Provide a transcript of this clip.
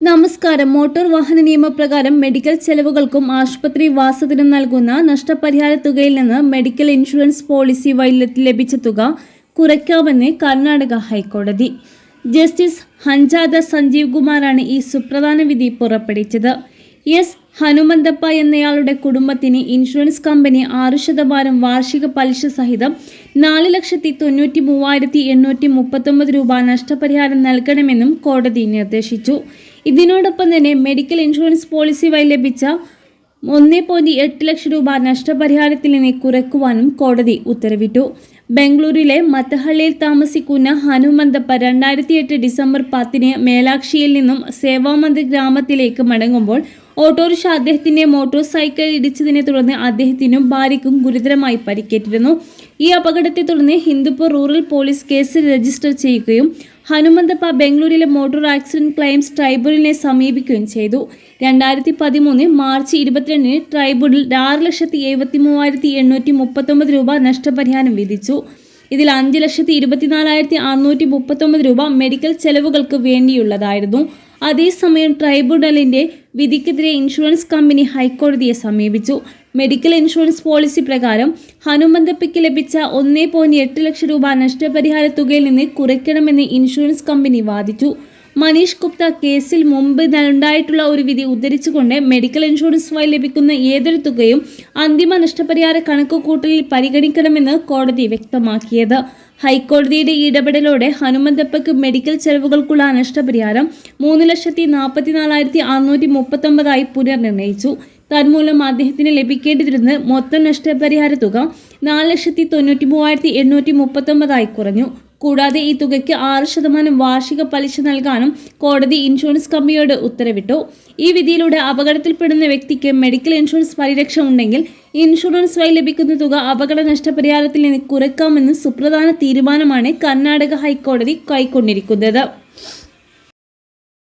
നമസ്കാരം. മോട്ടോർ വാഹന നിയമപ്രകാരം മെഡിക്കൽ ചെലവുകൾക്കും ആശുപത്രി വാസത്തിനും നൽകുന്ന നഷ്ടപരിഹാര തുകയിൽ നിന്ന് മെഡിക്കൽ ഇൻഷുറൻസ് പോളിസി വഴി ലഭിച്ച തുക കുറയ്ക്കാമെന്ന് കർണാടക ഹൈക്കോടതി. ജസ്റ്റിസ് ഹൻജാദ സഞ്ജീവ് കുമാറാണ് ഈ സുപ്രധാന വിധി പുറപ്പെടുവിച്ചത്. എസ് ഹനുമന്തപ്പ എന്നയാളുടെ കുടുംബത്തിന് ഇൻഷുറൻസ് കമ്പനി 6% വാർഷിക പലിശ സഹിതം 4,93,839 രൂപ നഷ്ടപരിഹാരം നൽകണമെന്നും കോടതി നിർദ്ദേശിച്ചു. ഇതിനോടൊപ്പം തന്നെ മെഡിക്കൽ ഇൻഷുറൻസ് പോളിസി വഴി ലഭിച്ച 1.8 ലക്ഷം രൂപ നഷ്ടപരിഹാരത്തിൽ നിന്ന് കുറയ്ക്കുവാനും കോടതി ഉത്തരവിട്ടു. ബംഗളൂരുവിലെ മത്തഹള്ളിയിൽ താമസിക്കുന്ന ഹനുമന്തപ്പ 2008 ഡിസംബർ 10 മേലാക്ഷിയിൽ നിന്നും സേവാമന്ദിർ ഗ്രാമത്തിലേക്ക് മടങ്ങുമ്പോൾ ഓട്ടോറിക്ഷ അദ്ദേഹത്തിന്റെ മോട്ടോർ സൈക്കിൾ ഇടിച്ചതിനെ തുടർന്ന് അദ്ദേഹത്തിനും ഭാര്യയ്ക്കും ഗുരുതരമായി പരിക്കേറ്റിരുന്നു. ഈ അപകടത്തെ തുടർന്ന് ഹിന്ദുപ്പൂർ റൂറൽ പോലീസ് കേസ് രജിസ്റ്റർ ചെയ്യുകയും ഹനുമന്തപ്പ ബംഗളൂരിലെ മോട്ടോർ ആക്സിഡന്റ് ക്ലെയിംസ് ട്രൈബ്യൂണലിനെ സമീപിക്കുകയും ചെയ്തു. 2013 മാർച്ച് 22 ട്രൈബ്യൂണൽ 6,73,839 രൂപ നഷ്ടപരിഹാരം വിധിച്ചു. ഇതിൽ 5,24,639 രൂപ മെഡിക്കൽ ചെലവുകൾക്ക് വേണ്ടിയുള്ളതായിരുന്നു. അതേസമയം ട്രൈബ്യൂണലിന്റെ വിധിക്കെതിരെ ഇൻഷുറൻസ് കമ്പനി ഹൈക്കോടതിയെ സമീപിച്ചു. മെഡിക്കൽ ഇൻഷുറൻസ് പോളിസി പ്രകാരം ഹനുമന്തപ്പയ്ക്ക് ലഭിച്ച 1.8 ലക്ഷം രൂപ നഷ്ടപരിഹാര തുകയിൽ നിന്ന് കുറയ്ക്കണമെന്ന് ഇൻഷുറൻസ് കമ്പനി വാദിച്ചു. മനീഷ് ഗുപ്ത കേസിൽ മുമ്പ് ഉണ്ടായിട്ടുള്ള ഒരു വിധി ഉദ്ധരിച്ചുകൊണ്ട് മെഡിക്കൽ ഇൻഷുറൻസ് വഴി ലഭിക്കുന്ന ഏതൊരു തുകയും അന്തിമ നഷ്ടപരിഹാര കണക്കുകൂട്ടലിൽ പരിഗണിക്കണമെന്ന് കോടതി വ്യക്തമാക്കിയത്. ഹൈക്കോടതിയുടെ ഇടപെടലോടെ ഹനുമന്തപ്പയ്ക്ക് മെഡിക്കൽ ചെലവുകൾക്കുള്ള നഷ്ടപരിഹാരം 3,44,639 പുനർനിർണയിച്ചു. തന്മൂലം അദ്ദേഹത്തിന് ലഭിക്കേണ്ടിയിരുന്ന മൊത്തം നഷ്ടപരിഹാര തുക 4,93,839 കുറഞ്ഞു. കൂടാതെ ഈ തുകയ്ക്ക് 6% വാർഷിക പലിശ നൽകാനും കോടതി ഇൻഷുറൻസ് കമ്പനിയോട് ഉത്തരവിട്ടു. ഈ വിധിയിലൂടെ അപകടത്തിൽപ്പെടുന്ന വ്യക്തിക്ക് മെഡിക്കൽ ഇൻഷുറൻസ് പരിരക്ഷ ഉണ്ടെങ്കിൽ ഇൻഷുറൻസ് വഴി ലഭിക്കുന്ന തുക അപകട നഷ്ടപരിഹാരത്തിൽ നിന്ന് കുറയ്ക്കാമെന്ന് സുപ്രധാന തീരുമാനമാണ് കർണാടക ഹൈക്കോടതി കൈക്കൊണ്ടിരിക്കുന്നത്.